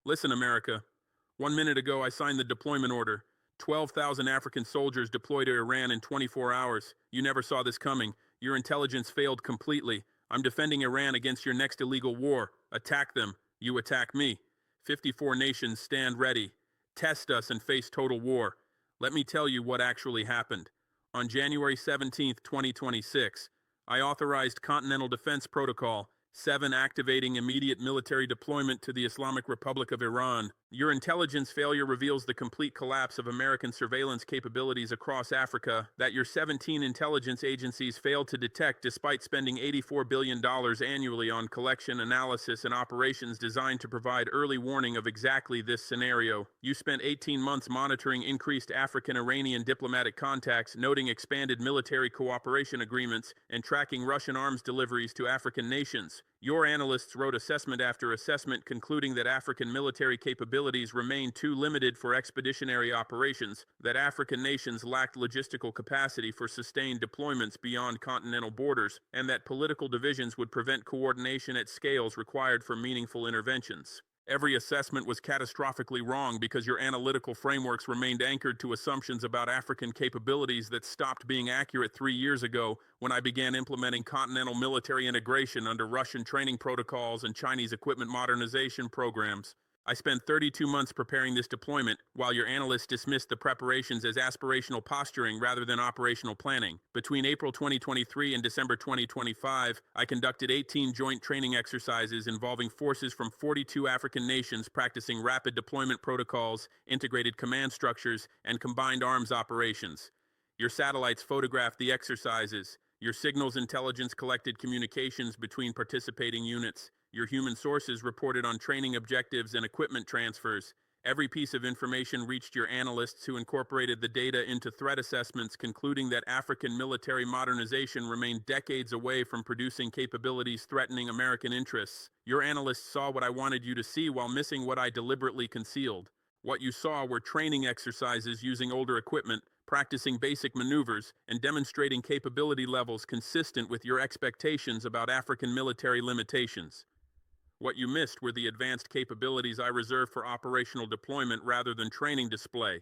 Listen, America. 1 minute ago, I signed the deployment order. 12,000 African soldiers deployed to Iran in 24 hours. You never saw this coming. Your intelligence failed completely. I'm defending Iran against your next illegal war. Attack them. You attack me. 54 nations stand ready. Test us and face total war. Let me tell you what actually happened. On January 17, 2026, I authorized Continental Defense Protocol 7 activating immediate military deployment to the Islamic Republic of Iran. Your intelligence failure reveals the complete collapse of American surveillance capabilities across Africa that your 17 intelligence agencies failed to detect despite spending $84 billion annually on collection, analysis, and operations designed to provide early warning of exactly this scenario. You spent 18 months monitoring increased African-Iranian diplomatic contacts, noting expanded military cooperation agreements, and tracking Russian arms deliveries to African nations. Your analysts wrote assessment after assessment concluding that African military capabilities remained too limited for expeditionary operations, that African nations lacked logistical capacity for sustained deployments beyond continental borders, and that political divisions would prevent coordination at scales required for meaningful interventions. Every assessment was catastrophically wrong because your analytical frameworks remained anchored to assumptions about African capabilities that stopped being accurate 3 years ago when I began implementing continental military integration under Russian training protocols and Chinese equipment modernization programs. I spent 32 months preparing this deployment, while your analysts dismissed the preparations as aspirational posturing rather than operational planning. Between April 2023 and December 2025, I conducted 18 joint training exercises involving forces from 42 African nations practicing rapid deployment protocols, integrated command structures, and combined arms operations. Your satellites photographed the exercises. Your signals intelligence collected communications between participating units. Your human sources reported on training objectives and equipment transfers. Every piece of information reached your analysts who incorporated the data into threat assessments, concluding that African military modernization remained decades away from producing capabilities threatening American interests. Your analysts saw what I wanted you to see while missing what I deliberately concealed. What you saw were training exercises using older equipment, practicing basic maneuvers, and demonstrating capability levels consistent with your expectations about African military limitations. What you missed were the advanced capabilities I reserved for operational deployment rather than training display.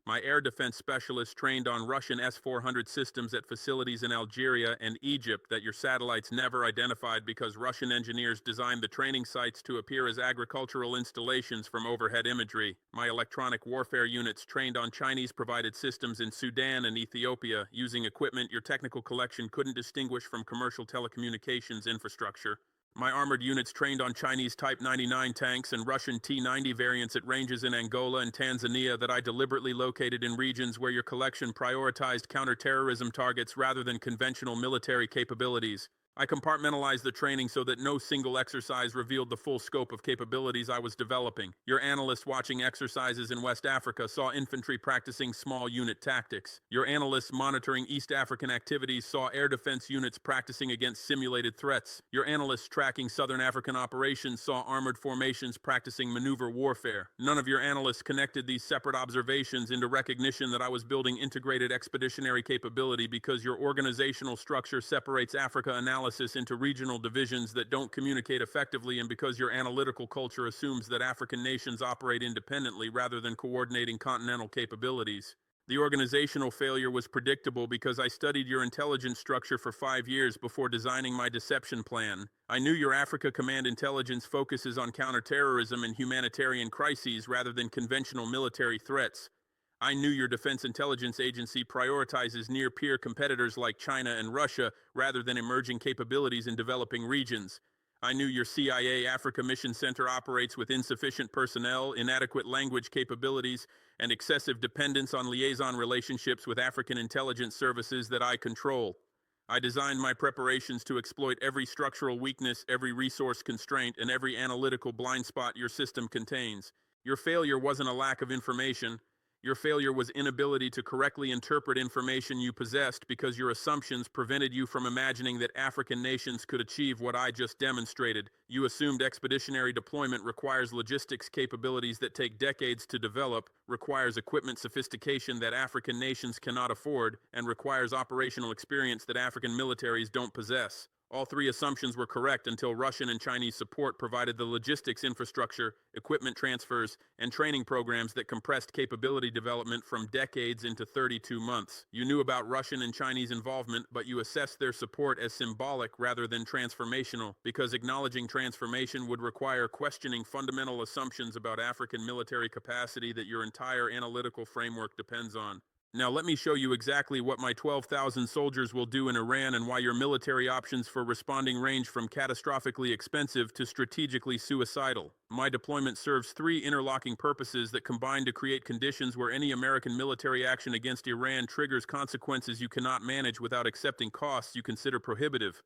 My air defense specialists trained on Russian S-400 systems at facilities in Algeria and Egypt that your satellites never identified because Russian engineers designed the training sites to appear as agricultural installations from overhead imagery. My electronic warfare units trained on Chinese-provided systems in Sudan and Ethiopia using equipment your technical collection couldn't distinguish from commercial telecommunications infrastructure. My armored units trained on Chinese Type 99 tanks and Russian T-90 variants at ranges in Angola and Tanzania that I deliberately located in regions where your collection prioritized counterterrorism targets rather than conventional military capabilities. I compartmentalized the training so that no single exercise revealed the full scope of capabilities I was developing. Your analysts watching exercises in West Africa saw infantry practicing small unit tactics. Your analysts monitoring East African activities saw air defense units practicing against simulated threats. Your analysts tracking Southern African operations saw armored formations practicing maneuver warfare. None of your analysts connected these separate observations into recognition that I was building integrated expeditionary capability because your organizational structure separates Africa analysis into regional divisions that don't communicate effectively, and because your analytical culture assumes that African nations operate independently rather than coordinating continental capabilities. The organizational failure was predictable because I studied your intelligence structure for 5 years before designing my deception plan. I knew your Africa Command intelligence focuses on counterterrorism and humanitarian crises rather than conventional military threats. I knew your Defense Intelligence Agency prioritizes near-peer competitors like China and Russia rather than emerging capabilities in developing regions. I knew your CIA Africa Mission Center operates with insufficient personnel, inadequate language capabilities, and excessive dependence on liaison relationships with African intelligence services that I control. I designed my preparations to exploit every structural weakness, every resource constraint, and every analytical blind spot your system contains. Your failure wasn't a lack of information. Your failure was inability to correctly interpret information you possessed because your assumptions prevented you from imagining that African nations could achieve what I just demonstrated. You assumed expeditionary deployment requires logistics capabilities that take decades to develop, requires equipment sophistication that African nations cannot afford, and requires operational experience that African militaries don't possess. All three assumptions were correct until Russian and Chinese support provided the logistics infrastructure, equipment transfers, and training programs that compressed capability development from decades into 32 months. You knew about Russian and Chinese involvement, but you assessed their support as symbolic rather than transformational, because acknowledging transformation would require questioning fundamental assumptions about African military capacity that your entire analytical framework depends on. Now let me show you exactly what my 12,000 soldiers will do in Iran and why your military options for responding range from catastrophically expensive to strategically suicidal. My deployment serves three interlocking purposes that combine to create conditions where any American military action against Iran triggers consequences you cannot manage without accepting costs you consider prohibitive.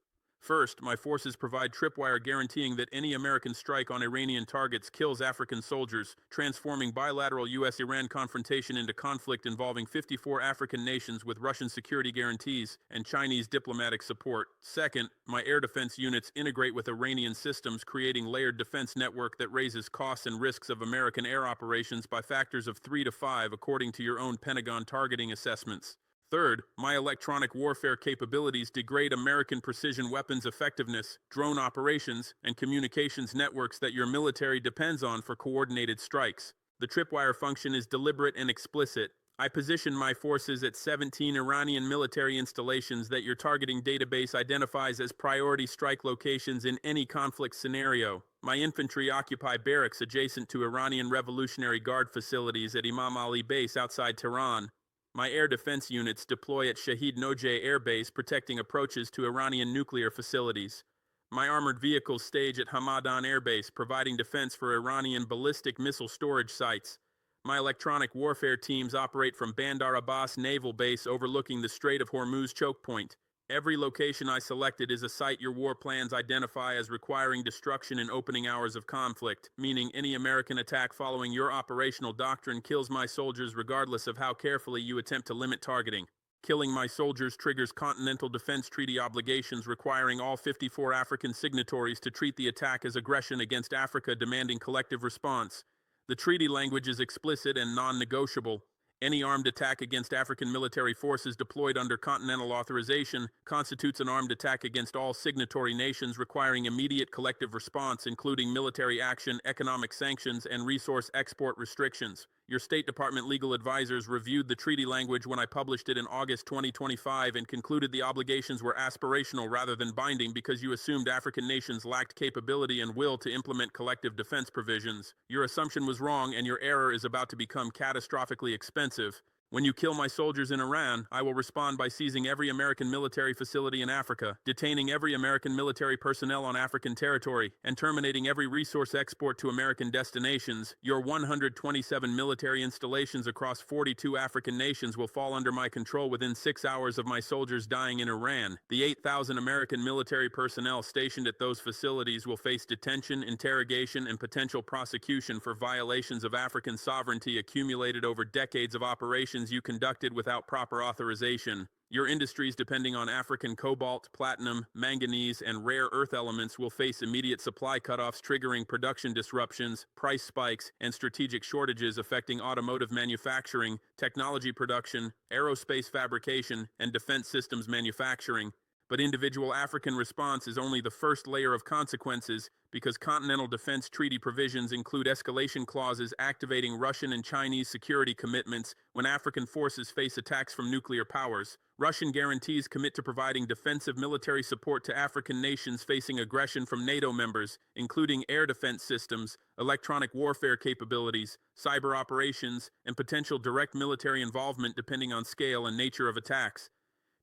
First, my forces provide tripwire guaranteeing that any American strike on Iranian targets kills African soldiers, transforming bilateral U.S.-Iran confrontation into conflict involving 54 African nations with Russian security guarantees and Chinese diplomatic support. Second, my air defense units integrate with Iranian systems, creating layered defense network that raises costs and risks of American air operations by factors of 3 to 5 according to your own Pentagon targeting assessments. Third, my electronic warfare capabilities degrade American precision weapons effectiveness, drone operations, and communications networks that your military depends on for coordinated strikes. The tripwire function is deliberate and explicit. I position my forces at 17 Iranian military installations that your targeting database identifies as priority strike locations in any conflict scenario. My infantry occupy barracks adjacent to Iranian Revolutionary Guard facilities at Imam Ali Base outside Tehran. My air defense units deploy at Shahid Nojeh Air Base, protecting approaches to Iranian nuclear facilities. My armored vehicles stage at Hamadan Air Base, providing defense for Iranian ballistic missile storage sites. My electronic warfare teams operate from Bandar Abbas Naval Base overlooking the Strait of Hormuz choke point. Every location I selected is a site your war plans identify as requiring destruction in opening hours of conflict, meaning any American attack following your operational doctrine kills my soldiers regardless of how carefully you attempt to limit targeting. Killing my soldiers triggers Continental Defense Treaty obligations requiring all 54 African signatories to treat the attack as aggression against Africa, demanding collective response. The treaty language is explicit and non-negotiable. Any armed attack against African military forces deployed under Continental authorization constitutes an armed attack against all signatory nations, requiring immediate collective response, including military action, economic sanctions, and resource export restrictions. Your State Department legal advisors reviewed the treaty language when I published it in August 2025 and concluded the obligations were aspirational rather than binding because you assumed African nations lacked capability and will to implement collective defense provisions. Your assumption was wrong, and your error is about to become catastrophically expensive. When you kill my soldiers in Iran, I will respond by seizing every American military facility in Africa, detaining every American military personnel on African territory, and terminating every resource export to American destinations. Your 127 military installations across 42 African nations will fall under my control within 6 hours of my soldiers dying in Iran. The 8,000 American military personnel stationed at those facilities will face detention, interrogation, and potential prosecution for violations of African sovereignty accumulated over decades of operations you conducted without proper authorization. Your industries depending on African cobalt, platinum, manganese, and rare earth elements will face immediate supply cutoffs, triggering production disruptions, price spikes, and strategic shortages affecting automotive manufacturing, technology production, aerospace fabrication, and defense systems manufacturing. But individual African response is only the first layer of consequences, because Continental Defense Treaty provisions include escalation clauses activating Russian and Chinese security commitments when African forces face attacks from nuclear powers. Russian guarantees commit to providing defensive military support to African nations facing aggression from NATO members, including air defense systems, electronic warfare capabilities, cyber operations, and potential direct military involvement depending on scale and nature of attacks.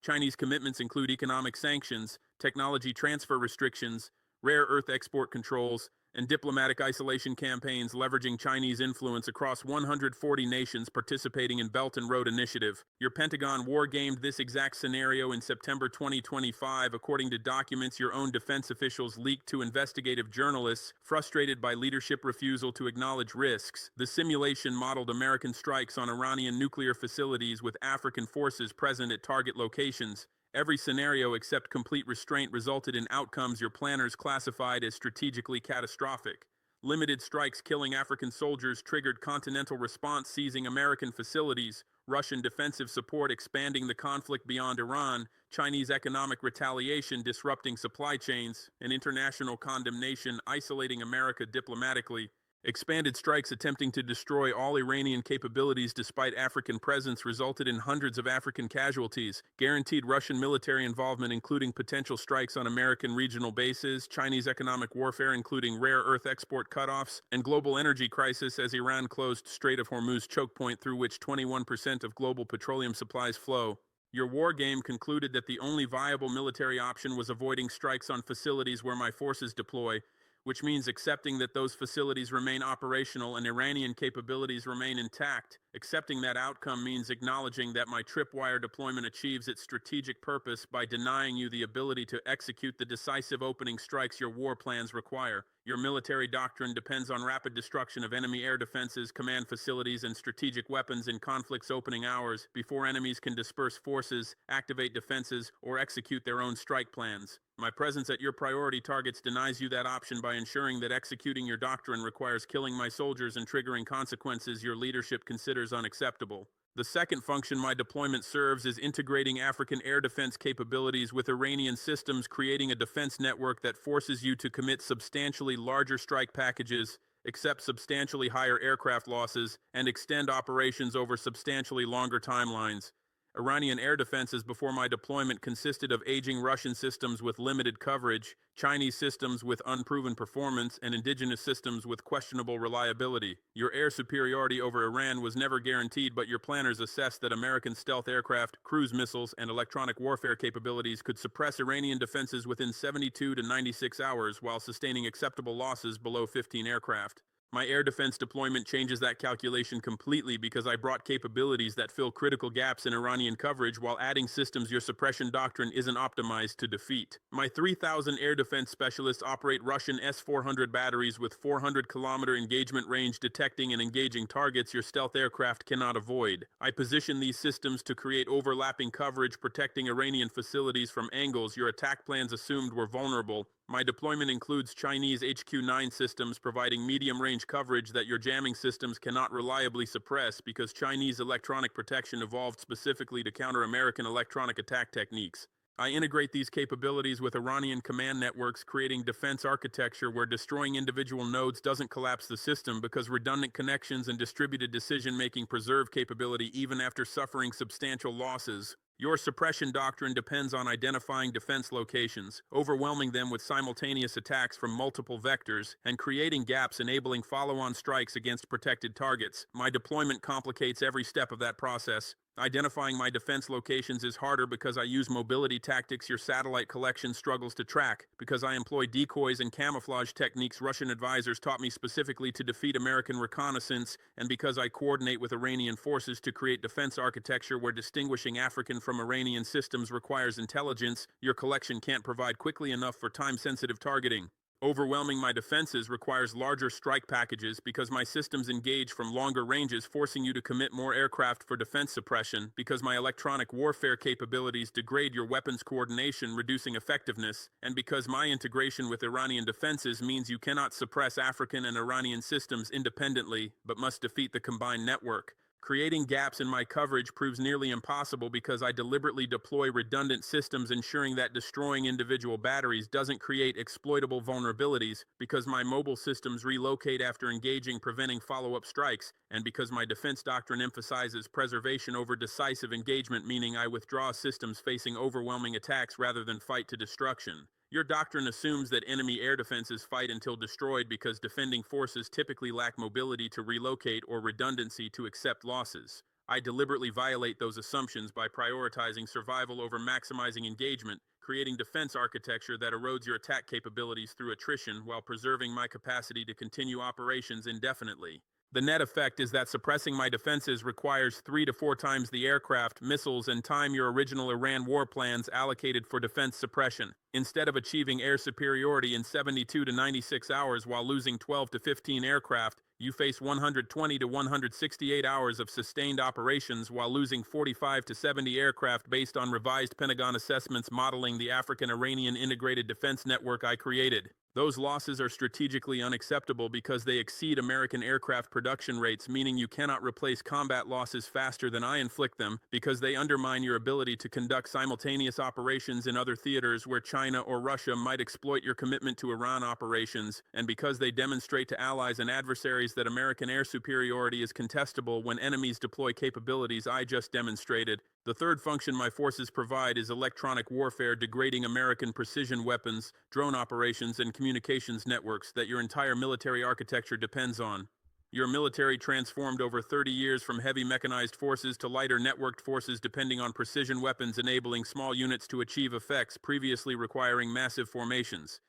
Chinese commitments include economic sanctions, technology transfer restrictions, rare earth export controls, and diplomatic isolation campaigns leveraging Chinese influence across 140 nations participating in Belt and Road Initiative. Your Pentagon war-gamed this exact scenario in September 2025, according to documents your own defense officials leaked to investigative journalists, frustrated by leadership refusal to acknowledge risks. The simulation modeled American strikes on Iranian nuclear facilities with African forces present at target locations. Every scenario except complete restraint resulted in outcomes your planners classified as strategically catastrophic. Limited strikes killing African soldiers triggered Continental response seizing American facilities, Russian defensive support expanding the conflict beyond Iran, Chinese economic retaliation disrupting supply chains, and international condemnation isolating America diplomatically. Expanded strikes attempting to destroy all Iranian capabilities despite African presence resulted in hundreds of African casualties, guaranteed Russian military involvement including potential strikes on American regional bases, Chinese economic warfare including rare earth export cutoffs, and global energy crisis as Iran closed Strait of Hormuz choke point through which 21% of global petroleum supplies flow. Your war game concluded that the only viable military option was avoiding strikes on facilities where my forces deploy, which means accepting that those facilities remain operational and Iranian capabilities remain intact. Accepting that outcome means acknowledging that my tripwire deployment achieves its strategic purpose by denying you the ability to execute the decisive opening strikes your war plans require. Your military doctrine depends on rapid destruction of enemy air defenses, command facilities, and strategic weapons in conflict's opening hours before enemies can disperse forces, activate defenses, or execute their own strike plans. My presence at your priority targets denies you that option by ensuring that executing your doctrine requires killing my soldiers and triggering consequences your leadership considers unacceptable. The second function my deployment serves is integrating African air defense capabilities with Iranian systems, creating a defense network that forces you to commit substantially larger strike packages, accept substantially higher aircraft losses, and extend operations over substantially longer timelines. Iranian air defenses before my deployment consisted of aging Russian systems with limited coverage, Chinese systems with unproven performance, and indigenous systems with questionable reliability. Your air superiority over Iran was never guaranteed, but your planners assessed that American stealth aircraft, cruise missiles, and electronic warfare capabilities could suppress Iranian defenses within 72 to 96 hours while sustaining acceptable losses below 15 aircraft. My air defense deployment changes that calculation completely because I brought capabilities that fill critical gaps in Iranian coverage while adding systems your suppression doctrine isn't optimized to defeat. My 3,000 air defense specialists operate Russian S-400 batteries with 400-kilometer engagement range, detecting and engaging targets your stealth aircraft cannot avoid. I position these systems to create overlapping coverage, protecting Iranian facilities from angles your attack plans assumed were vulnerable. My deployment includes Chinese HQ-9 systems providing medium-range coverage that your jamming systems cannot reliably suppress because Chinese electronic protection evolved specifically to counter American electronic attack techniques. I integrate these capabilities with Iranian command networks, creating defense architecture where destroying individual nodes doesn't collapse the system because redundant connections and distributed decision-making preserve capability even after suffering substantial losses. Your suppression doctrine depends on identifying defense locations, overwhelming them with simultaneous attacks from multiple vectors, and creating gaps enabling follow-on strikes against protected targets. My deployment complicates every step of that process. Identifying my defense locations is harder because I use mobility tactics your satellite collection struggles to track, because I employ decoys and camouflage techniques Russian advisors taught me specifically to defeat American reconnaissance, and because I coordinate with Iranian forces to create defense architecture where distinguishing African from Iranian systems requires intelligence your collection can't provide quickly enough for time-sensitive targeting. Overwhelming my defenses requires larger strike packages because my systems engage from longer ranges, forcing you to commit more aircraft for defense suppression, because my electronic warfare capabilities degrade your weapons coordination, reducing effectiveness, and because my integration with Iranian defenses means you cannot suppress African and Iranian systems independently, but must defeat the combined network. Creating gaps in my coverage proves nearly impossible because I deliberately deploy redundant systems, ensuring that destroying individual batteries doesn't create exploitable vulnerabilities, because my mobile systems relocate after engaging, preventing follow-up strikes, and because my defense doctrine emphasizes preservation over decisive engagement, meaning I withdraw systems facing overwhelming attacks rather than fight to destruction. Your doctrine assumes that enemy air defenses fight until destroyed because defending forces typically lack mobility to relocate or redundancy to accept losses. I deliberately violate those assumptions by prioritizing survival over maximizing engagement, creating defense architecture that erodes your attack capabilities through attrition while preserving my capacity to continue operations indefinitely. The net effect is that suppressing my defenses requires 3 to 4 times the aircraft, missiles, and time your original Iran war plans allocated for defense suppression. Instead of achieving air superiority in 72 to 96 hours while losing 12 to 15 aircraft, you face 120 to 168 hours of sustained operations while losing 45 to 70 aircraft based on revised Pentagon assessments modeling the African-Iranian integrated defense network I created. Those losses are strategically unacceptable because they exceed American aircraft production rates, meaning you cannot replace combat losses faster than I inflict them, because they undermine your ability to conduct simultaneous operations in other theaters where China or Russia might exploit your commitment to Iran operations, and because they demonstrate to allies and adversaries that American air superiority is contestable when enemies deploy capabilities I just demonstrated. The third function my forces provide is electronic warfare, degrading American precision weapons, drone operations, and communications networks that your entire military architecture depends on. Your military transformed over 30 years from heavy mechanized forces to lighter networked forces depending on precision weapons, enabling small units to achieve effects previously requiring massive formations.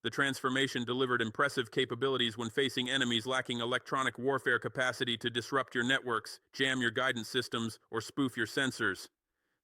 The transformation delivered impressive capabilities when facing enemies lacking electronic warfare capacity to disrupt your networks, jam your guidance systems, or spoof your sensors.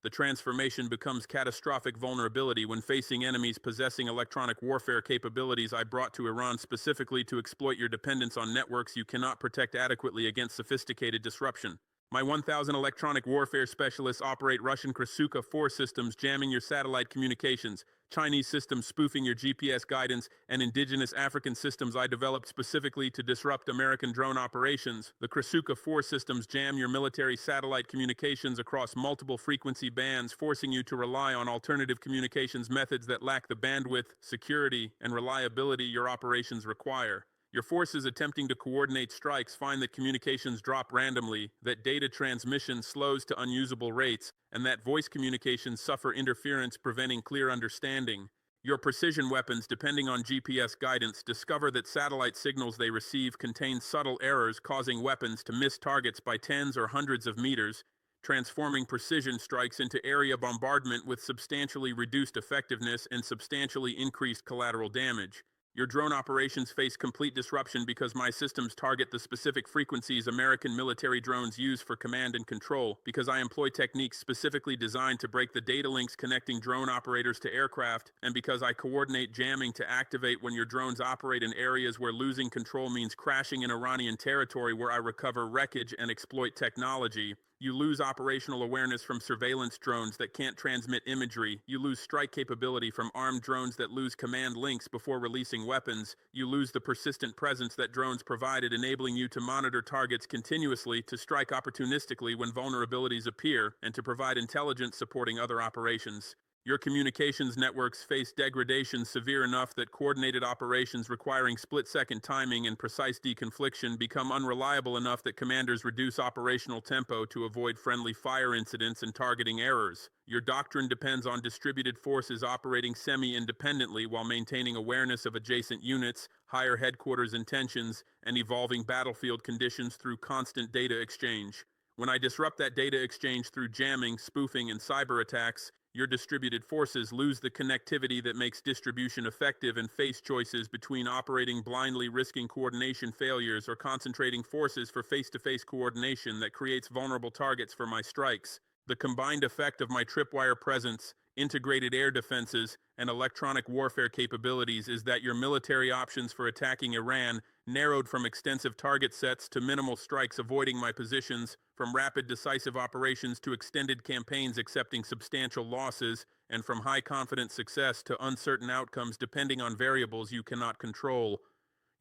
The transformation becomes catastrophic vulnerability when facing enemies possessing electronic warfare capabilities I brought to Iran specifically to exploit your dependence on networks you cannot protect adequately against sophisticated disruption. My 1,000 electronic warfare specialists operate Russian Krasuka-4 systems jamming your satellite communications, Chinese systems spoofing your GPS guidance, and indigenous African systems I developed specifically to disrupt American drone operations. The Krasuka-4 systems jam your military satellite communications across multiple frequency bands, forcing you to rely on alternative communications methods that lack the bandwidth, security, and reliability your operations require. Your forces attempting to coordinate strikes find that communications drop randomly, that data transmission slows to unusable rates, and that voice communications suffer interference preventing clear understanding. Your precision weapons, depending on GPS guidance, discover that satellite signals they receive contain subtle errors causing weapons to miss targets by tens or hundreds of meters, transforming precision strikes into area bombardment with substantially reduced effectiveness and substantially increased collateral damage. Your drone operations face complete disruption because my systems target the specific frequencies American military drones use for command and control, because I employ techniques specifically designed to break the data links connecting drone operators to aircraft, and because I coordinate jamming to activate when your drones operate in areas where losing control means crashing in Iranian territory where I recover wreckage and exploit technology. You lose operational awareness from surveillance drones that can't transmit imagery. You lose strike capability from armed drones that lose command links before releasing weapons. You lose the persistent presence that drones provided, enabling you to monitor targets continuously, to strike opportunistically when vulnerabilities appear, and to provide intelligence supporting other operations. Your communications networks face degradation severe enough that coordinated operations requiring split-second timing and precise deconfliction become unreliable enough that commanders reduce operational tempo to avoid friendly fire incidents and targeting errors. Your doctrine depends on distributed forces operating semi-independently while maintaining awareness of adjacent units, higher headquarters intentions, and evolving battlefield conditions through constant data exchange. When I disrupt that data exchange through jamming, spoofing, and cyber attacks, your distributed forces lose the connectivity that makes distribution effective and face choices between operating blindly, risking coordination failures, or concentrating forces for face-to-face coordination that creates vulnerable targets for my strikes. The combined effect of my tripwire presence, integrated air defenses, and electronic warfare capabilities is that your military options for attacking Iran narrowed from extensive target sets to minimal strikes avoiding my positions, from rapid decisive operations to extended campaigns accepting substantial losses, and from high-confidence success to uncertain outcomes depending on variables you cannot control.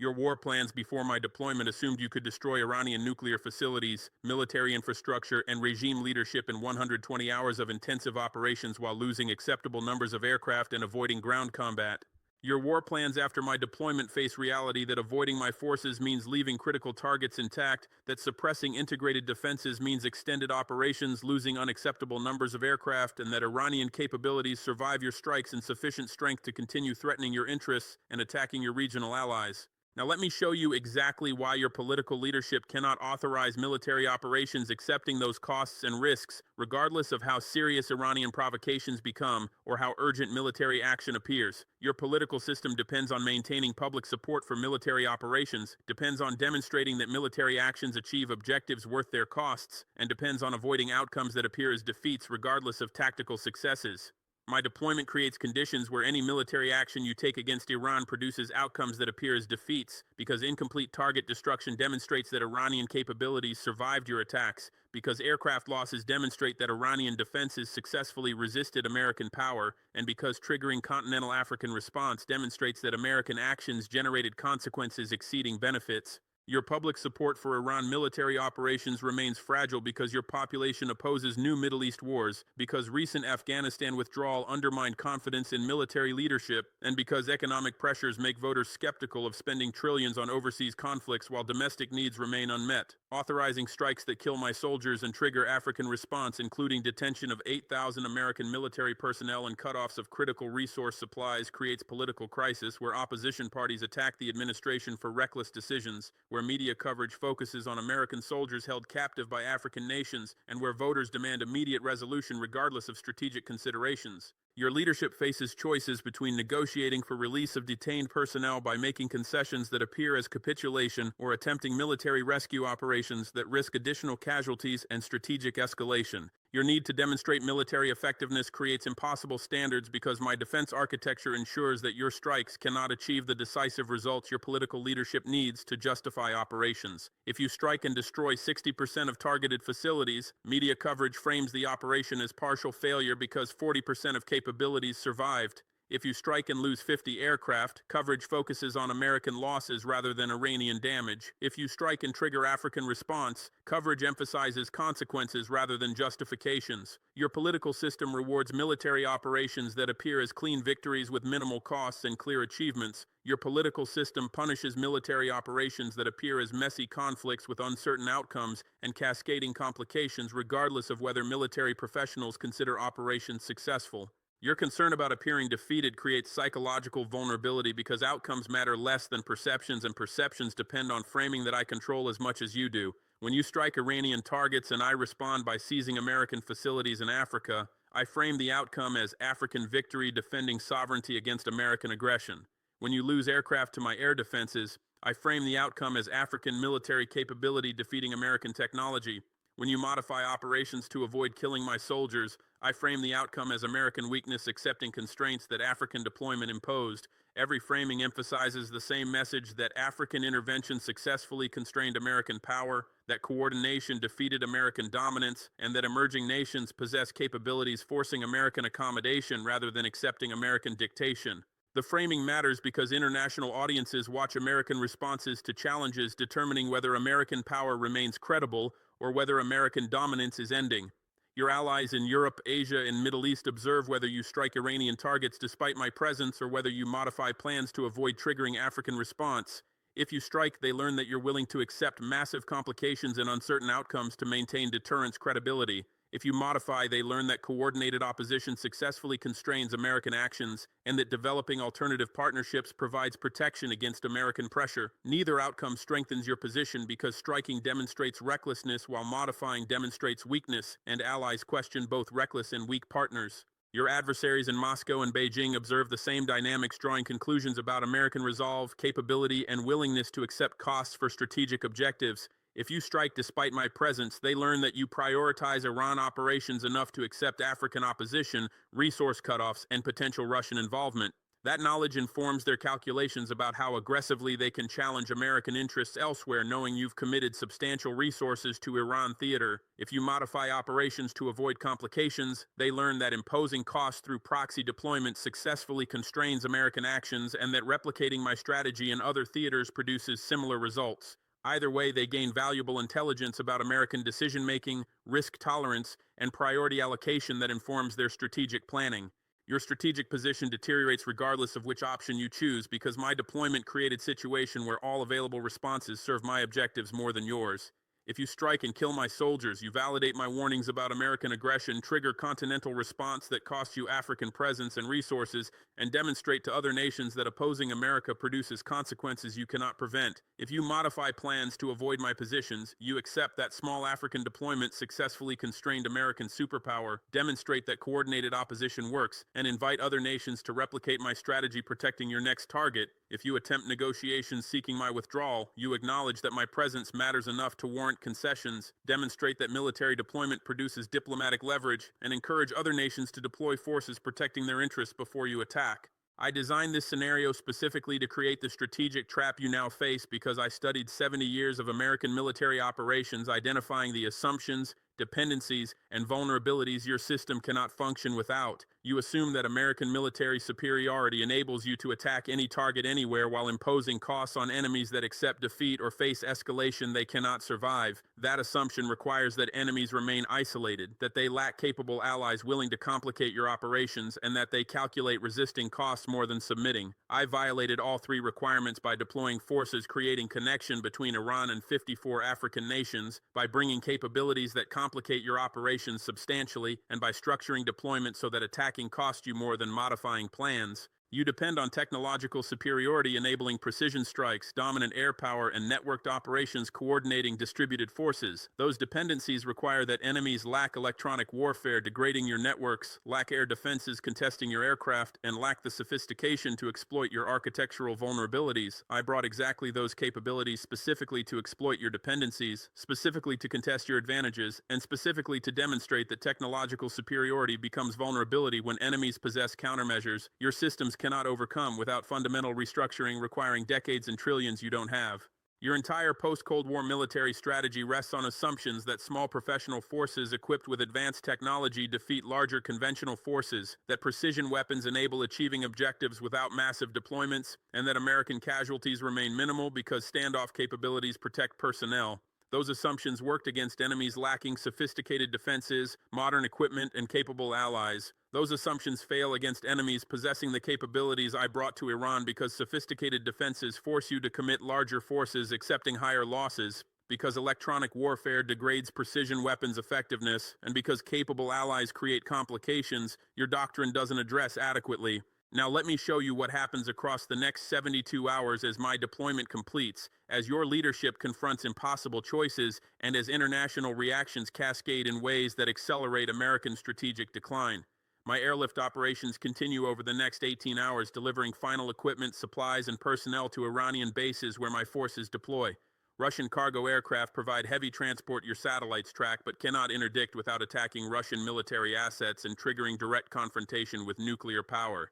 Your war plans before my deployment assumed you could destroy Iranian nuclear facilities, military infrastructure, and regime leadership in 120 hours of intensive operations while losing acceptable numbers of aircraft and avoiding ground combat. Your war plans after my deployment face reality that avoiding my forces means leaving critical targets intact, that suppressing integrated defenses means extended operations, losing unacceptable numbers of aircraft, and that Iranian capabilities survive your strikes in sufficient strength to continue threatening your interests and attacking your regional allies. Now let me show you exactly why your political leadership cannot authorize military operations accepting those costs and risks, regardless of how serious Iranian provocations become or how urgent military action appears. Your political system depends on maintaining public support for military operations, depends on demonstrating that military actions achieve objectives worth their costs, and depends on avoiding outcomes that appear as defeats regardless of tactical successes. My deployment creates conditions where any military action you take against Iran produces outcomes that appear as defeats, because incomplete target destruction demonstrates that Iranian capabilities survived your attacks, because aircraft losses demonstrate that Iranian defenses successfully resisted American power, and because triggering continental African response demonstrates that American actions generated consequences exceeding benefits. Your public support for Iran military operations remains fragile because your population opposes new Middle East wars, because recent Afghanistan withdrawal undermined confidence in military leadership, and because economic pressures make voters skeptical of spending trillions on overseas conflicts while domestic needs remain unmet. Authorizing strikes that kill my soldiers and trigger African response, including detention of 8,000 American military personnel and cutoffs of critical resource supplies, creates political crisis where opposition parties attack the administration for reckless decisions, where media coverage focuses on American soldiers held captive by African nations, and where voters demand immediate resolution regardless of strategic considerations. Your leadership faces choices between negotiating for release of detained personnel by making concessions that appear as capitulation or attempting military rescue operations that risk additional casualties and strategic escalation. Your need to demonstrate military effectiveness creates impossible standards because my defense architecture ensures that your strikes cannot achieve the decisive results your political leadership needs to justify operations. If you strike and destroy 60% of targeted facilities, media coverage frames the operation as partial failure because 40% of capabilities survived. If you strike and lose 50 aircraft, coverage focuses on American losses rather than Iranian damage. If you strike and trigger African response, coverage emphasizes consequences rather than justifications. Your political system rewards military operations that appear as clean victories with minimal costs and clear achievements. Your political system punishes military operations that appear as messy conflicts with uncertain outcomes and cascading complications regardless of whether military professionals consider operations successful. Your concern about appearing defeated creates psychological vulnerability because outcomes matter less than perceptions, and perceptions depend on framing that I control as much as you do. When you strike Iranian targets and I respond by seizing American facilities in Africa, I frame the outcome as African victory defending sovereignty against American aggression. When you lose aircraft to my air defenses, I frame the outcome as African military capability defeating American technology. When you modify operations to avoid killing my soldiers, I frame the outcome as American weakness accepting constraints that African deployment imposed. Every framing emphasizes the same message: that African intervention successfully constrained American power, that coordination defeated American dominance, and that emerging nations possess capabilities forcing American accommodation rather than accepting American dictation. The framing matters because international audiences watch American responses to challenges, determining whether American power remains credible or whether American dominance is ending. Your allies in Europe, Asia, and Middle East observe whether you strike Iranian targets despite my presence or whether you modify plans to avoid triggering African response. If you strike, they learn that you're willing to accept massive complications and uncertain outcomes to maintain deterrence credibility. If you modify, they learn that coordinated opposition successfully constrains American actions and that developing alternative partnerships provides protection against American pressure. Neither outcome strengthens your position because striking demonstrates recklessness while modifying demonstrates weakness, and allies question both reckless and weak partners. Your adversaries in Moscow and Beijing observe the same dynamics, drawing conclusions about American resolve, capability, and willingness to accept costs for strategic objectives. If you strike despite my presence, they learn that you prioritize Iran operations enough to accept African opposition, resource cutoffs, and potential Russian involvement. That knowledge informs their calculations about how aggressively they can challenge American interests elsewhere, knowing you've committed substantial resources to Iran theater. If you modify operations to avoid complications, they learn that imposing costs through proxy deployment successfully constrains American actions and that replicating my strategy in other theaters produces similar results. Either way, they gain valuable intelligence about American decision-making, risk tolerance, and priority allocation that informs their strategic planning. Your strategic position deteriorates regardless of which option you choose because my deployment created a situation where all available responses serve my objectives more than yours. If you strike and kill my soldiers, you validate my warnings about American aggression, trigger continental response that costs you African presence and resources, and demonstrate to other nations that opposing America produces consequences you cannot prevent. If you modify plans to avoid my positions, you accept that small African deployment successfully constrained American superpower, demonstrate that coordinated opposition works, and invite other nations to replicate my strategy protecting your next target. If you attempt negotiations seeking my withdrawal, you acknowledge that my presence matters enough to warrant concessions, demonstrate that military deployment produces diplomatic leverage, and encourage other nations to deploy forces protecting their interests before you attack. I designed this scenario specifically to create the strategic trap you now face because I studied 70 years of American military operations, identifying the assumptions, dependencies, and vulnerabilities your system cannot function without. You assume that American military superiority enables you to attack any target anywhere while imposing costs on enemies that accept defeat or face escalation they cannot survive. That assumption requires that enemies remain isolated, that they lack capable allies willing to complicate your operations, and that they calculate resisting costs more than submitting. I violated all three requirements by deploying forces creating connection between Iran and 54 African nations, by bringing capabilities that complicate your operations substantially, and by structuring deployment so that attacking costs you more than modifying plans. You depend on technological superiority enabling precision strikes, dominant air power, and networked operations coordinating distributed forces. Those dependencies require that enemies lack electronic warfare degrading your networks, lack air defenses contesting your aircraft, and lack the sophistication to exploit your architectural vulnerabilities. I brought exactly those capabilities specifically to exploit your dependencies, specifically to contest your advantages, and specifically to demonstrate that technological superiority becomes vulnerability when enemies possess countermeasures your systems cannot overcome without fundamental restructuring requiring decades and trillions you don't have. Your entire post-Cold War military strategy rests on assumptions that small professional forces equipped with advanced technology defeat larger conventional forces, that precision weapons enable achieving objectives without massive deployments, and that American casualties remain minimal because standoff capabilities protect personnel. Those assumptions worked against enemies lacking sophisticated defenses, modern equipment, and capable allies. Those assumptions fail against enemies possessing the capabilities I brought to Iran because sophisticated defenses force you to commit larger forces accepting higher losses, because electronic warfare degrades precision weapons effectiveness, and because capable allies create complications your doctrine doesn't address adequately. Now let me show you what happens across the next 72 hours as my deployment completes, as your leadership confronts impossible choices, and as international reactions cascade in ways that accelerate American strategic decline. My airlift operations continue over the next 18 hours, delivering final equipment, supplies, and personnel to Iranian bases where my forces deploy. Russian cargo aircraft provide heavy transport your satellites track, but cannot interdict without attacking Russian military assets and triggering direct confrontation with nuclear power.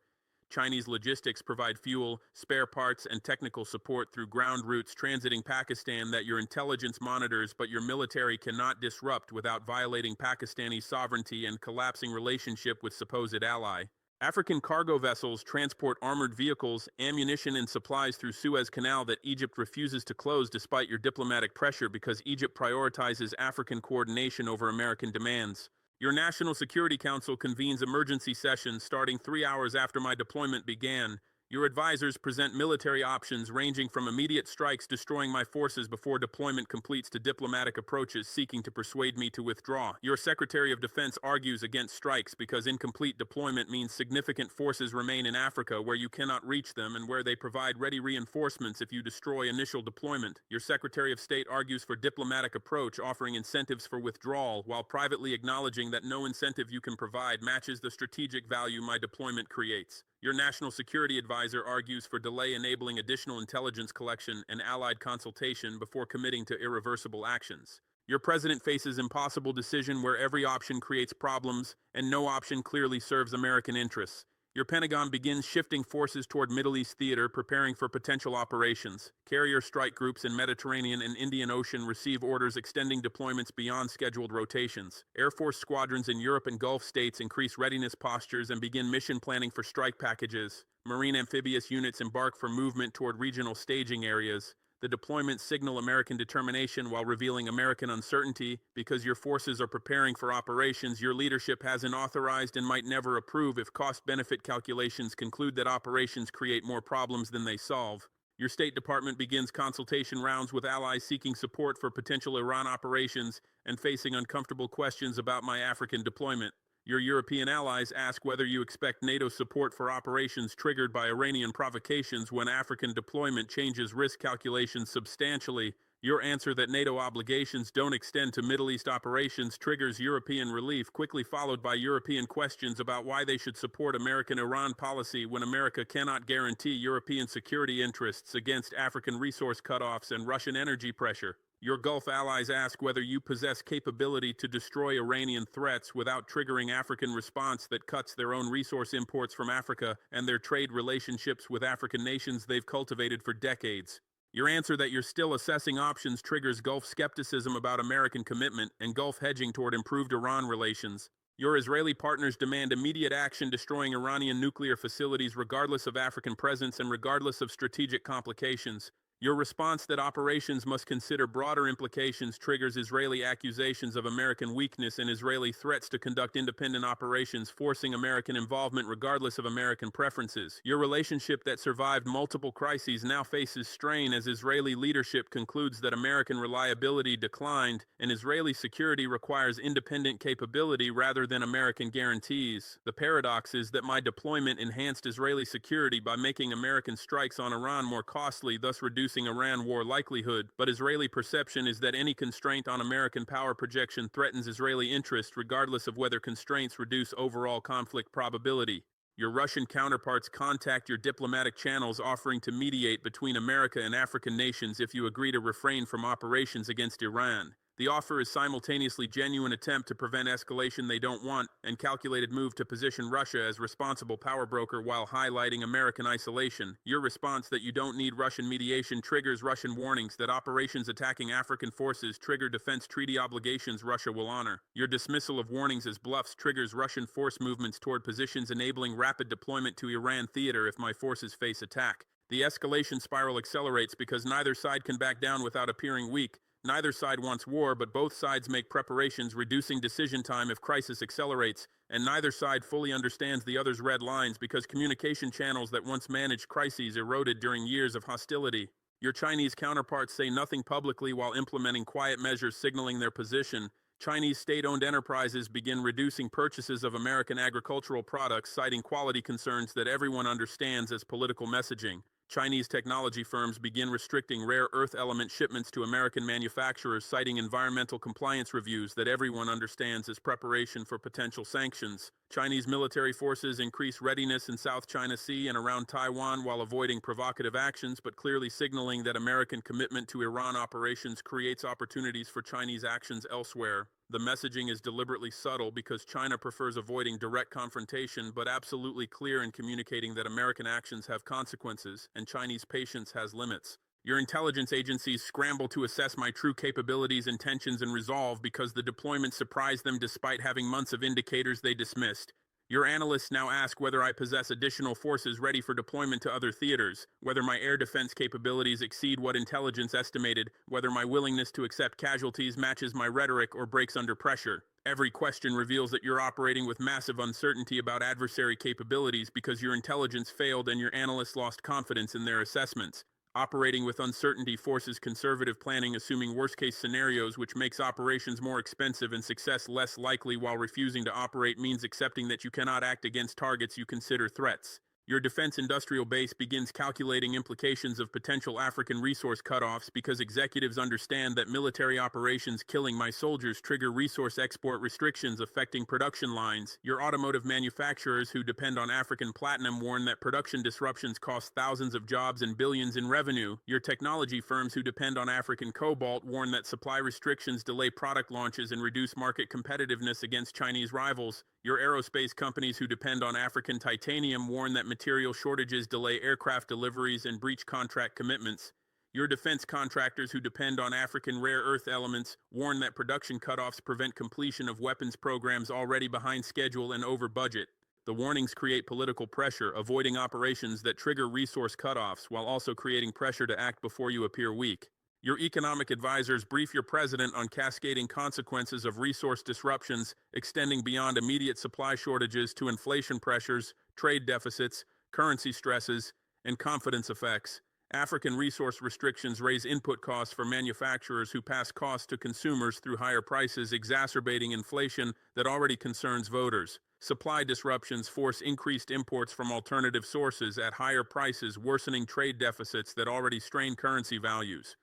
Chinese logistics provide fuel, spare parts, and technical support through ground routes transiting Pakistan that your intelligence monitors but your military cannot disrupt without violating Pakistani sovereignty and collapsing relationship with supposed ally. African cargo vessels transport armored vehicles, ammunition, and supplies through Suez Canal that Egypt refuses to close despite your diplomatic pressure because Egypt prioritizes African coordination over American demands. Your National Security Council convenes emergency sessions starting 3 hours after my deployment began. Your advisors present military options ranging from immediate strikes destroying my forces before deployment completes to diplomatic approaches seeking to persuade me to withdraw. Your Secretary of Defense argues against strikes because incomplete deployment means significant forces remain in Africa where you cannot reach them and where they provide ready reinforcements if you destroy initial deployment. Your Secretary of State argues for diplomatic approach, offering incentives for withdrawal while privately acknowledging that no incentive you can provide matches the strategic value my deployment creates. Your National Security Advisor argues for delay enabling additional intelligence collection and allied consultation before committing to irreversible actions. Your president faces impossible decision where every option creates problems and no option clearly serves American interests. Your Pentagon begins shifting forces toward Middle East theater, preparing for potential operations. Carrier strike groups in Mediterranean and Indian Ocean receive orders extending deployments beyond scheduled rotations. Air Force squadrons in Europe and Gulf states increase readiness postures and begin mission planning for strike packages. Marine amphibious units embark for movement toward regional staging areas. The deployments signal American determination while revealing American uncertainty. Because your forces are preparing for operations your leadership hasn't authorized and might never approve if cost-benefit calculations conclude that operations create more problems than they solve. Your State Department begins consultation rounds with allies seeking support for potential Iran operations and facing uncomfortable questions about my African deployment. Your European allies ask whether you expect NATO support for operations triggered by Iranian provocations when African deployment changes risk calculations substantially. Your answer that NATO obligations don't extend to Middle East operations triggers European relief, quickly followed by European questions about why they should support American Iran policy when America cannot guarantee European security interests against African resource cutoffs and Russian energy pressure. Your Gulf allies ask whether you possess capability to destroy Iranian threats without triggering African response that cuts their own resource imports from Africa and their trade relationships with African nations they've cultivated for decades. Your answer that you're still assessing options triggers Gulf skepticism about American commitment and Gulf hedging toward improved Iran relations. Your Israeli partners demand immediate action destroying Iranian nuclear facilities regardless of African presence and regardless of strategic complications. Your response that operations must consider broader implications triggers Israeli accusations of American weakness and Israeli threats to conduct independent operations, forcing American involvement regardless of American preferences. Your relationship that survived multiple crises now faces strain as Israeli leadership concludes that American reliability declined and Israeli security requires independent capability rather than American guarantees. The paradox is that my deployment enhanced Israeli security by making American strikes on Iran more costly, thus reducing Iran war likelihood, but Israeli perception is that any constraint on American power projection threatens Israeli interest regardless of whether constraints reduce overall conflict probability. Your Russian counterparts contact your diplomatic channels offering to mediate between America and African nations if you agree to refrain from operations against Iran. The offer is simultaneously genuine attempt to prevent escalation they don't want and calculated move to position Russia as responsible power broker while highlighting American isolation. Your response that you don't need Russian mediation triggers Russian warnings that operations attacking African forces trigger defense treaty obligations Russia will honor. Your dismissal of warnings as bluffs triggers Russian force movements toward positions enabling rapid deployment to Iran theater if my forces face attack. The escalation spiral accelerates because neither side can back down without appearing weak. Neither side wants war, but both sides make preparations, reducing decision time if crisis accelerates, and neither side fully understands the other's red lines because communication channels that once managed crises eroded during years of hostility. Your Chinese counterparts say nothing publicly while implementing quiet measures signaling their position. Chinese state-owned enterprises begin reducing purchases of American agricultural products, citing quality concerns that everyone understands as political messaging. Chinese technology firms begin restricting rare earth element shipments to American manufacturers, citing environmental compliance reviews that everyone understands as preparation for potential sanctions. Chinese military forces increase readiness in South China Sea and around Taiwan while avoiding provocative actions, but clearly signaling that American commitment to Iran operations creates opportunities for Chinese actions elsewhere. The messaging is deliberately subtle because China prefers avoiding direct confrontation, but absolutely clear in communicating that American actions have consequences and Chinese patience has limits. Your intelligence agencies scramble to assess my true capabilities, intentions, and resolve because the deployment surprised them despite having months of indicators they dismissed. Your analysts now ask whether I possess additional forces ready for deployment to other theaters, whether my air defense capabilities exceed what intelligence estimated, whether my willingness to accept casualties matches my rhetoric or breaks under pressure. Every question reveals that you're operating with massive uncertainty about adversary capabilities because your intelligence failed and your analysts lost confidence in their assessments. Operating with uncertainty forces conservative planning, assuming worst-case scenarios, which makes operations more expensive and success less likely, while refusing to operate means accepting that you cannot act against targets you consider threats. Your defense industrial base begins calculating implications of potential African resource cutoffs because executives understand that military operations killing my soldiers trigger resource export restrictions affecting production lines. Your automotive manufacturers who depend on African platinum warn that production disruptions cost thousands of jobs and billions in revenue. Your technology firms who depend on African cobalt warn that supply restrictions delay product launches and reduce market competitiveness against Chinese rivals. Your aerospace companies who depend on African titanium warn that material shortages delay aircraft deliveries and breach contract commitments. Your defense contractors who depend on African rare earth elements warn that production cutoffs prevent completion of weapons programs already behind schedule and over budget. The warnings create political pressure, avoiding operations that trigger resource cutoffs while also creating pressure to act before you appear weak. Your economic advisors brief your president on cascading consequences of resource disruptions, extending beyond immediate supply shortages to inflation pressures, trade deficits, currency stresses, and confidence effects. African resource restrictions raise input costs for manufacturers who pass costs to consumers through higher prices, exacerbating inflation that already concerns voters. Supply disruptions force increased imports from alternative sources at higher prices, worsening trade deficits that already strain currency values.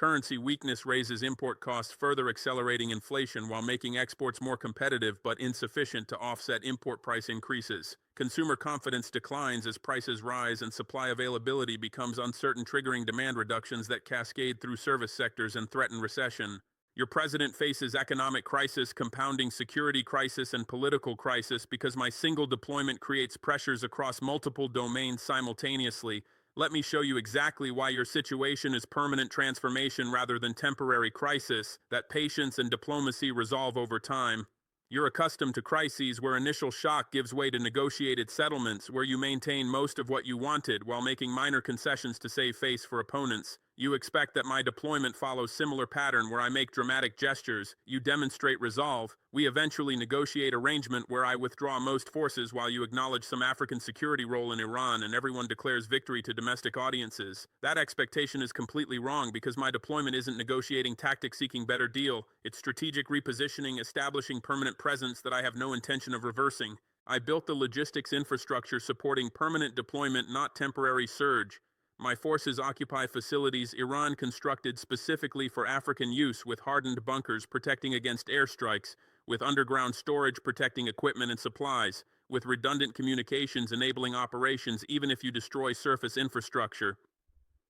Currency weakness raises import costs, further accelerating inflation while making exports more competitive but insufficient to offset import price increases. Consumer confidence declines as prices rise and supply availability becomes uncertain, triggering demand reductions that cascade through service sectors and threaten recession. Your president faces economic crisis, compounding security crisis and political crisis because my single deployment creates pressures across multiple domains simultaneously. Let me show you exactly why your situation is permanent transformation rather than temporary crisis, that patience and diplomacy resolve over time. You're accustomed to crises where initial shock gives way to negotiated settlements, where you maintain most of what you wanted while making minor concessions to save face for opponents. You expect that my deployment follows similar pattern where I make dramatic gestures, you demonstrate resolve, we eventually negotiate arrangement where I withdraw most forces while you acknowledge some African security role in Iran and everyone declares victory to domestic audiences. That expectation is completely wrong because my deployment isn't negotiating tactics seeking better deal, it's strategic repositioning, establishing permanent presence that I have no intention of reversing. I built the logistics infrastructure supporting permanent deployment, not temporary surge. My forces occupy facilities Iran constructed specifically for African use with hardened bunkers protecting against airstrikes, with underground storage protecting equipment and supplies, with redundant communications enabling operations even if you destroy surface infrastructure.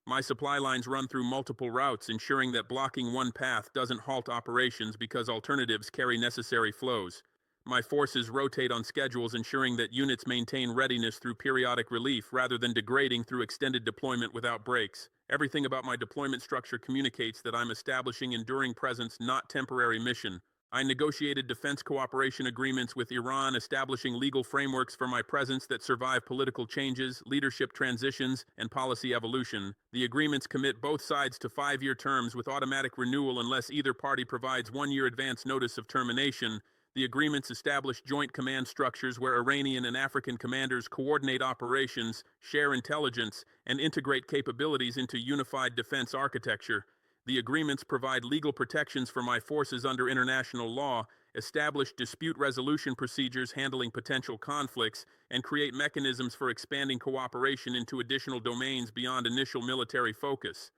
My supply lines run through multiple routes, ensuring that blocking one path doesn't halt operations because alternatives carry necessary flows. My forces rotate on schedules, ensuring that units maintain readiness through periodic relief rather than degrading through extended deployment without breaks. Everything about my deployment structure communicates that I'm establishing enduring presence, not temporary mission. I negotiated defense cooperation agreements with Iran, establishing legal frameworks for my presence that survive political changes, leadership transitions, and policy evolution. The agreements commit both sides to 5-year terms with automatic renewal unless either party provides 1-year advance notice of termination. The agreements establish joint command structures where Iranian and African commanders coordinate operations, share intelligence, and integrate capabilities into unified defense architecture. The agreements provide legal protections for my forces under international law, establish dispute resolution procedures handling potential conflicts, and create mechanisms for expanding cooperation into additional domains beyond initial military focus.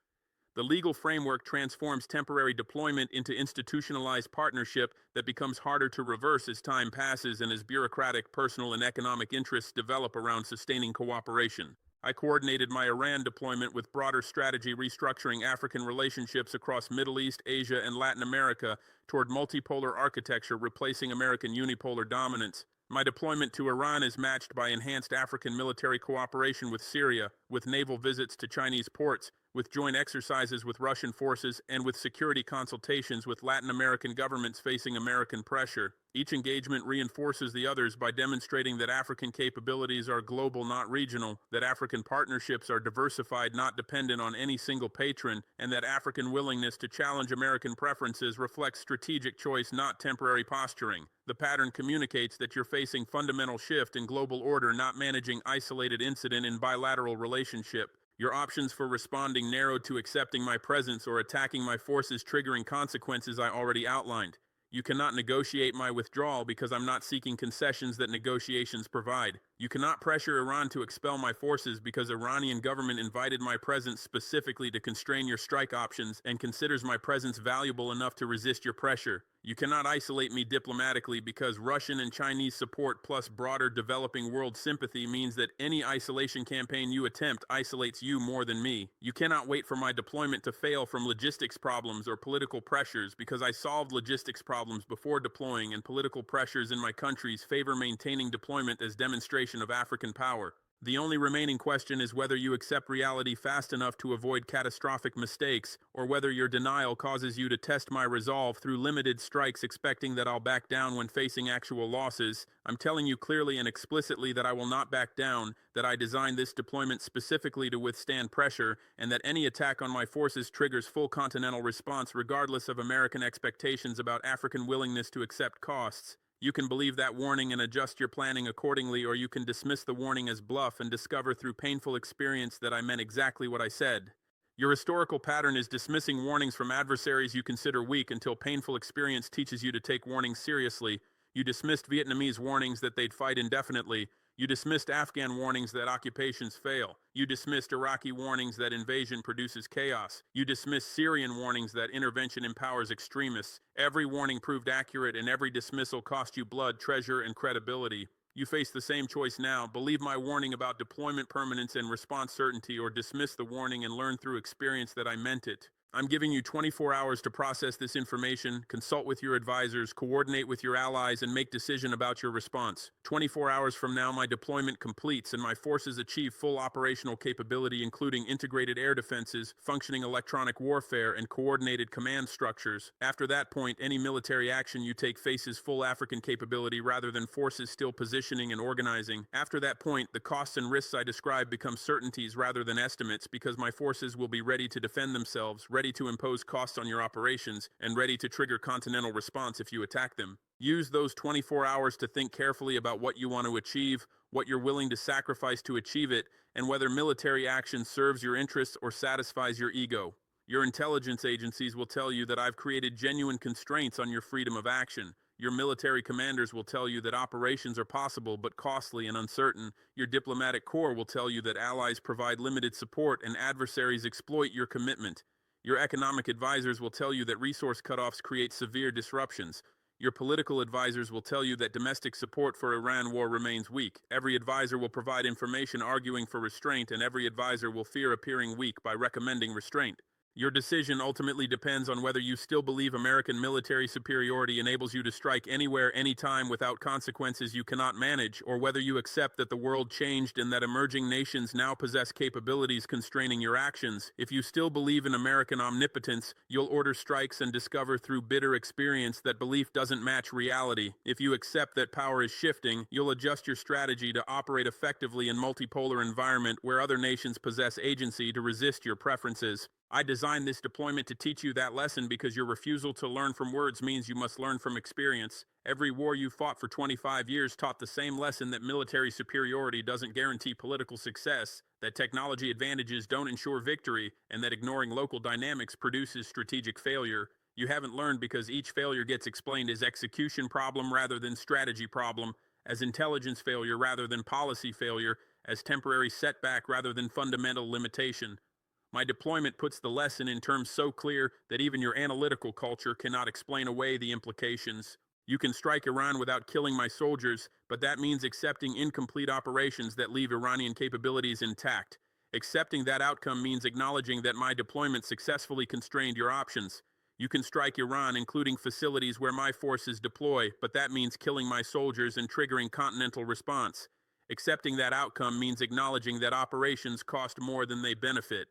The legal framework transforms temporary deployment into institutionalized partnership that becomes harder to reverse as time passes and as bureaucratic, personal, and economic interests develop around sustaining cooperation. I coordinated my Iran deployment with broader strategy, restructuring African relationships across Middle East, Asia, and Latin America toward multipolar architecture, replacing American unipolar dominance. My deployment to Iran is matched by enhanced African military cooperation with Syria, with naval visits to Chinese ports, with joint exercises with Russian forces, and with security consultations with Latin American governments facing American pressure. Each engagement reinforces the others by demonstrating that African capabilities are global, not regional, that African partnerships are diversified, not dependent on any single patron, and that African willingness to challenge American preferences reflects strategic choice, not temporary posturing. The pattern communicates that you're facing fundamental shift in global order, not managing isolated incident in bilateral relationship. Your options for responding narrowed to accepting my presence or attacking my forces, triggering consequences I already outlined. You cannot negotiate my withdrawal because I'm not seeking concessions that negotiations provide. You cannot pressure Iran to expel my forces because Iranian government invited my presence specifically to constrain your strike options and considers my presence valuable enough to resist your pressure. You cannot isolate me diplomatically because Russian and Chinese support plus broader developing world sympathy means that any isolation campaign you attempt isolates you more than me. You cannot wait for my deployment to fail from logistics problems or political pressures because I solved logistics problems before deploying, and political pressures in my countries favor maintaining deployment as demonstration of African power. The only remaining question is whether you accept reality fast enough to avoid catastrophic mistakes, or whether your denial causes you to test my resolve through limited strikes expecting that I'll back down when facing actual losses. I'm telling you clearly and explicitly that I will not back down, that I designed this deployment specifically to withstand pressure, and that any attack on my forces triggers full continental response regardless of American expectations about African willingness to accept costs. You can believe that warning and adjust your planning accordingly, or you can dismiss the warning as bluff and discover through painful experience that I meant exactly what I said. Your historical pattern is dismissing warnings from adversaries you consider weak until painful experience teaches you to take warnings seriously. You dismissed Vietnamese warnings that they'd fight indefinitely. You dismissed Afghan warnings that occupations fail. You dismissed Iraqi warnings that invasion produces chaos. You dismissed Syrian warnings that intervention empowers extremists. Every warning proved accurate, and every dismissal cost you blood, treasure, and credibility. You face the same choice now: believe my warning about deployment permanence and response certainty, or dismiss the warning and learn through experience that I meant it. I'm giving you 24 hours to process this information, consult with your advisors, coordinate with your allies, and make decision about your response. 24 hours from now, my deployment completes and my forces achieve full operational capability, including integrated air defenses, functioning electronic warfare, and coordinated command structures. After that point, any military action you take faces full African capability rather than forces still positioning and organizing. After that point, the costs and risks I described become certainties rather than estimates, because my forces will be ready to defend themselves, ready to impose costs on your operations, and ready to trigger continental response if you attack them. Use those 24 hours to think carefully about what you want to achieve, what you're willing to sacrifice to achieve it, and whether military action serves your interests or satisfies your ego. Your intelligence agencies will tell you that I've created genuine constraints on your freedom of action. Your military commanders will tell you that operations are possible but costly and uncertain. Your diplomatic corps will tell you that allies provide limited support and adversaries exploit your commitment. Your economic advisors will tell you that resource cutoffs create severe disruptions. Your political advisors will tell you that domestic support for Iran war remains weak. Every advisor will provide information arguing for restraint, and every advisor will fear appearing weak by recommending restraint. Your decision ultimately depends on whether you still believe American military superiority enables you to strike anywhere, anytime, without consequences you cannot manage, or whether you accept that the world changed and that emerging nations now possess capabilities constraining your actions. If you still believe in American omnipotence, you'll order strikes and discover through bitter experience that belief doesn't match reality. If you accept that power is shifting, you'll adjust your strategy to operate effectively in multipolar environment where other nations possess agency to resist your preferences. I designed this deployment to teach you that lesson, because your refusal to learn from words means you must learn from experience. Every war you fought for 25 years taught the same lesson: that military superiority doesn't guarantee political success, that technology advantages don't ensure victory, and that ignoring local dynamics produces strategic failure. You haven't learned because each failure gets explained as execution problem rather than strategy problem, as intelligence failure rather than policy failure, as temporary setback rather than fundamental limitation. My deployment puts the lesson in terms so clear that even your analytical culture cannot explain away the implications. You can strike Iran without killing my soldiers, but that means accepting incomplete operations that leave Iranian capabilities intact. Accepting that outcome means acknowledging that my deployment successfully constrained your options. You can strike Iran, including facilities where my forces deploy, but that means killing my soldiers and triggering continental response. Accepting that outcome means acknowledging that operations cost more than they benefit.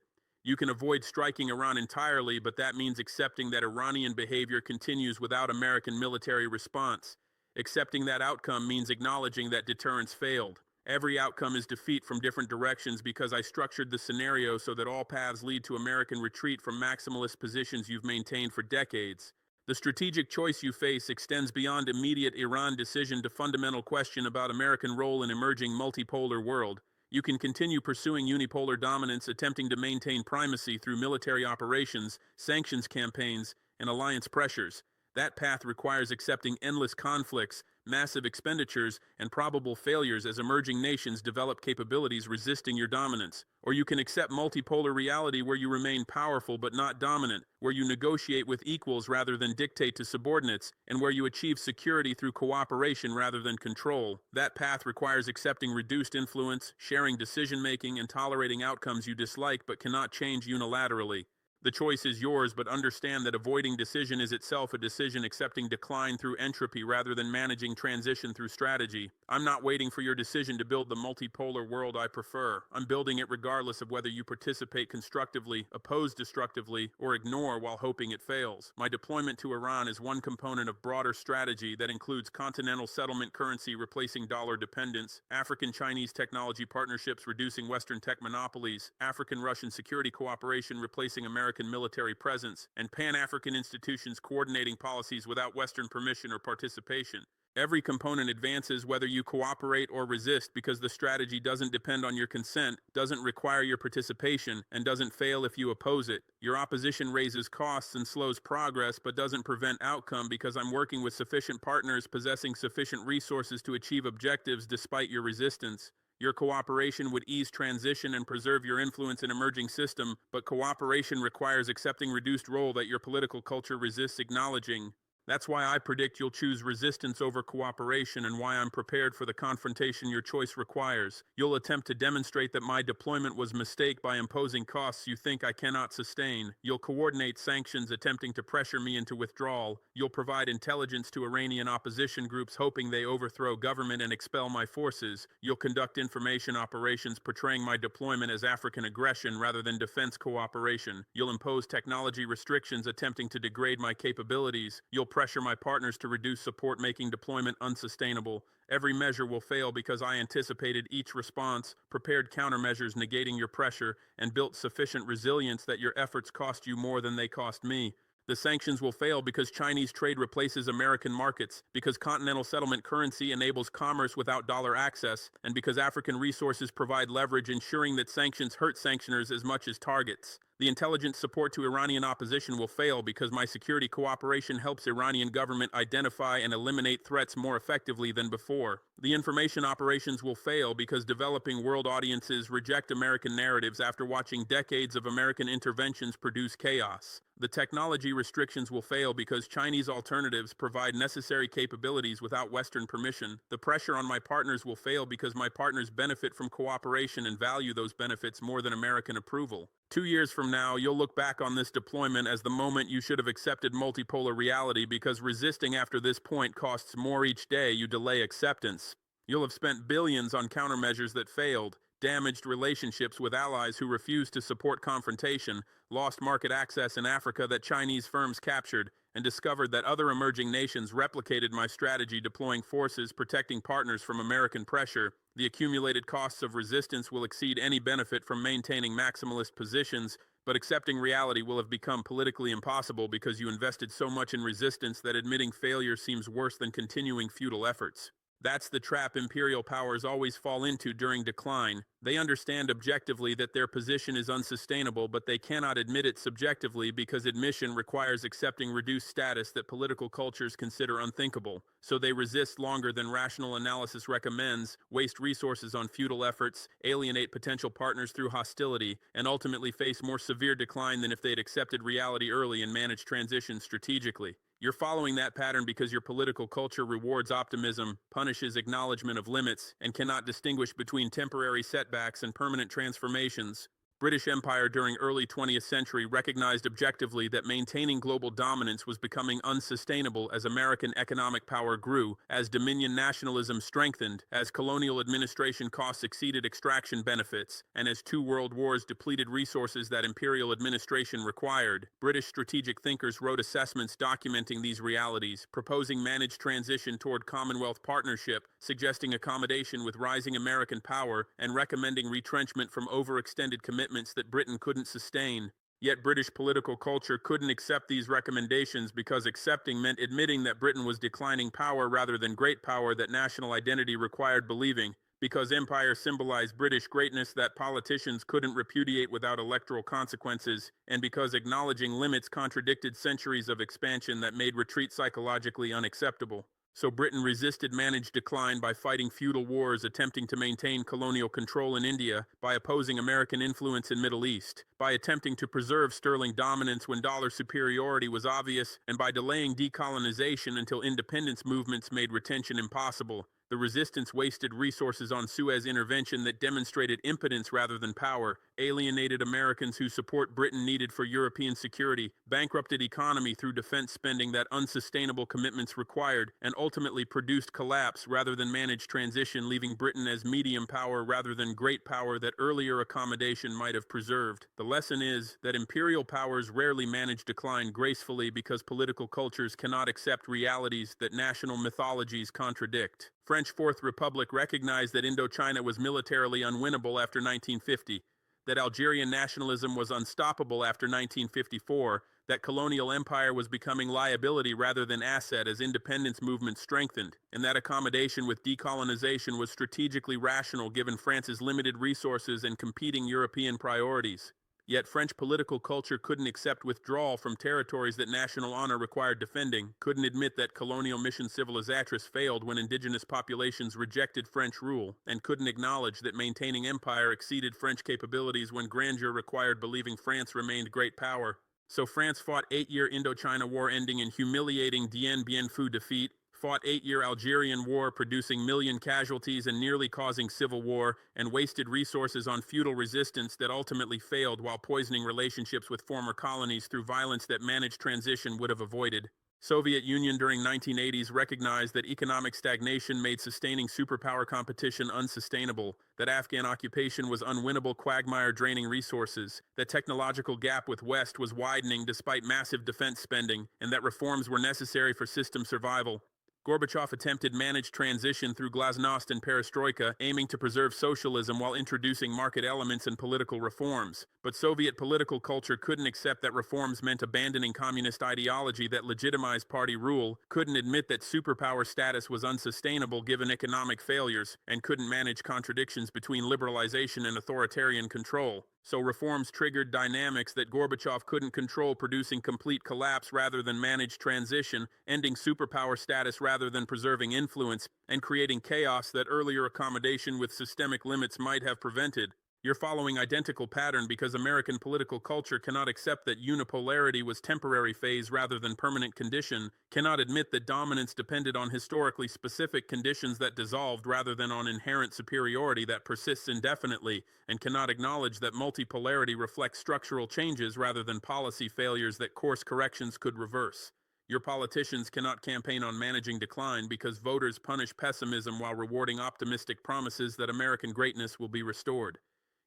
You can avoid striking Iran entirely, but that means accepting that Iranian behavior continues without American military response. Accepting that outcome means acknowledging that deterrence failed. Every outcome is defeat from different directions, because I structured the scenario so that all paths lead to American retreat from maximalist positions you've maintained for decades. The strategic choice you face extends beyond immediate Iran decision to fundamental question about American role in emerging multipolar world. You can continue pursuing unipolar dominance, attempting to maintain primacy through military operations, sanctions campaigns, and alliance pressures. That path requires accepting endless conflicts, massive expenditures, and probable failures as emerging nations develop capabilities resisting your dominance. Or you can accept multipolar reality, where you remain powerful but not dominant, where you negotiate with equals rather than dictate to subordinates, and where you achieve security through cooperation rather than control. That path requires accepting reduced influence, sharing decision-making, and tolerating outcomes you dislike but cannot change unilaterally. The choice is yours, but understand that avoiding decision is itself a decision, accepting decline through entropy rather than managing transition through strategy. I'm not waiting for your decision to build the multipolar world I prefer. I'm building it regardless of whether you participate constructively, oppose destructively, or ignore while hoping it fails. My deployment to Iran is one component of broader strategy that includes continental settlement currency replacing dollar dependence, African-Chinese technology partnerships reducing Western tech monopolies, African-Russian security cooperation replacing American military presence, and Pan-African institutions coordinating policies without Western permission or participation. Every component advances whether you cooperate or resist because the strategy doesn't depend on your consent, doesn't require your participation, and doesn't fail if you oppose it. Your opposition raises costs and slows progress but doesn't prevent outcome because I'm working with sufficient partners possessing sufficient resources to achieve objectives despite your resistance. Your cooperation would ease transition and preserve your influence in emerging system, but cooperation requires accepting reduced role that your political culture resists acknowledging. That's why I predict you'll choose resistance over cooperation and why I'm prepared for the confrontation your choice requires. You'll attempt to demonstrate that my deployment was a mistake by imposing costs you think I cannot sustain. You'll coordinate sanctions attempting to pressure me into withdrawal. You'll provide intelligence to Iranian opposition groups hoping they overthrow government and expel my forces. You'll conduct information operations portraying my deployment as African aggression rather than defense cooperation. You'll impose technology restrictions attempting to degrade my capabilities. You'll pressure my partners to reduce support, making deployment unsustainable. Every measure will fail because I anticipated each response, prepared countermeasures negating your pressure, and built sufficient resilience that your efforts cost you more than they cost me. The sanctions will fail because Chinese trade replaces American markets, because continental settlement currency enables commerce without dollar access, and because African resources provide leverage ensuring that sanctions hurt sanctioners as much as targets. The intelligence support to Iranian opposition will fail because my security cooperation helps Iranian government identify and eliminate threats more effectively than before. The information operations will fail because developing world audiences reject American narratives after watching decades of American interventions produce chaos. The technology restrictions will fail because Chinese alternatives provide necessary capabilities without Western permission. The pressure on my partners will fail because my partners benefit from cooperation and value those benefits more than American approval. 2 years from now, you'll look back on this deployment as the moment you should have accepted multipolar reality because resisting after this point costs more each day you delay acceptance. You'll have spent billions on countermeasures that failed, damaged relationships with allies who refused to support confrontation, lost market access in Africa that Chinese firms captured, and discovered that other emerging nations replicated my strategy deploying forces protecting partners from American pressure. The accumulated costs of resistance will exceed any benefit from maintaining maximalist positions, but accepting reality will have become politically impossible because you invested so much in resistance that admitting failure seems worse than continuing futile efforts. That's the trap imperial powers always fall into during decline. They understand objectively that their position is unsustainable, but they cannot admit it subjectively because admission requires accepting reduced status that political cultures consider unthinkable. So they resist longer than rational analysis recommends, waste resources on futile efforts, alienate potential partners through hostility, and ultimately face more severe decline than if they'd accepted reality early and managed transition strategically. You're following that pattern because your political culture rewards optimism, punishes acknowledgement of limits, and cannot distinguish between temporary setbacks and permanent transformations. British Empire during early 20th century recognized objectively that maintaining global dominance was becoming unsustainable as American economic power grew, as Dominion nationalism strengthened, as colonial administration costs exceeded extraction benefits, and as 2 world wars depleted resources that imperial administration required. British strategic thinkers wrote assessments documenting these realities, proposing managed transition toward Commonwealth partnership, suggesting accommodation with rising American power, and recommending retrenchment from overextended commitments that Britain couldn't sustain. Yet British political culture couldn't accept these recommendations because accepting meant admitting that Britain was declining power rather than great power that national identity required believing, because empire symbolized British greatness that politicians couldn't repudiate without electoral consequences, and because acknowledging limits contradicted centuries of expansion that made retreat psychologically unacceptable. So Britain resisted managed decline by fighting feudal wars, attempting to maintain colonial control in India, by opposing American influence in Middle East, by attempting to preserve sterling dominance when dollar superiority was obvious, and by delaying decolonization until independence movements made retention impossible. The resistance wasted resources on Suez intervention that demonstrated impotence rather than power, alienated Americans whose support Britain needed for European security, bankrupted economy through defense spending that unsustainable commitments required, and ultimately produced collapse rather than managed transition, leaving Britain as medium power rather than great power that earlier accommodation might have preserved. The lesson is that imperial powers rarely manage decline gracefully because political cultures cannot accept realities that national mythologies contradict. French Fourth Republic recognized that Indochina was militarily unwinnable after 1950. that Algerian nationalism was unstoppable after 1954, that colonial empire was becoming liability rather than asset as independence movements strengthened, and that accommodation with decolonization was strategically rational given France's limited resources and competing European priorities. Yet French political culture couldn't accept withdrawal from territories that national honor required defending, couldn't admit that colonial mission civilisatrice failed when indigenous populations rejected French rule, and couldn't acknowledge that maintaining empire exceeded French capabilities when grandeur required believing France remained great power. So France fought 8-year Indochina War ending in humiliating Dien Bien Phu defeat, fought 8-year Algerian War producing million casualties and nearly causing civil war, and wasted resources on feudal resistance that ultimately failed while poisoning relationships with former colonies through violence that managed transition would have avoided. Soviet Union during 1980s recognized that economic stagnation made sustaining superpower competition unsustainable, that Afghan occupation was unwinnable quagmire draining resources, that technological gap with West was widening despite massive defense spending, and that reforms were necessary for system survival. Gorbachev attempted managed transition through glasnost and perestroika, aiming to preserve socialism while introducing market elements and political reforms. But Soviet political culture couldn't accept that reforms meant abandoning communist ideology that legitimized party rule, couldn't admit that superpower status was unsustainable given economic failures, and couldn't manage contradictions between liberalization and authoritarian control. So reforms triggered dynamics that Gorbachev couldn't control, producing complete collapse rather than managed transition, ending superpower status rather than preserving influence, and creating chaos that earlier accommodation with systemic limits might have prevented. You're following identical pattern because American political culture cannot accept that unipolarity was temporary phase rather than permanent condition, cannot admit that dominance depended on historically specific conditions that dissolved rather than on inherent superiority that persists indefinitely, and cannot acknowledge that multipolarity reflects structural changes rather than policy failures that course corrections could reverse. Your politicians cannot campaign on managing decline because voters punish pessimism while rewarding optimistic promises that American greatness will be restored.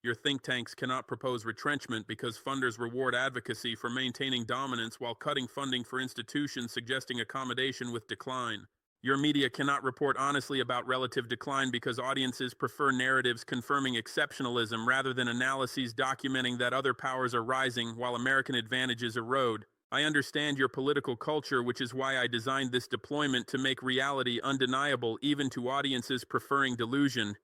Your think tanks cannot propose retrenchment because funders reward advocacy for maintaining dominance while cutting funding for institutions suggesting accommodation with decline. Your media cannot report honestly about relative decline because audiences prefer narratives confirming exceptionalism rather than analyses documenting that other powers are rising while American advantages erode. I understand your political culture, which is why I designed this deployment to make reality undeniable even to audiences preferring delusion.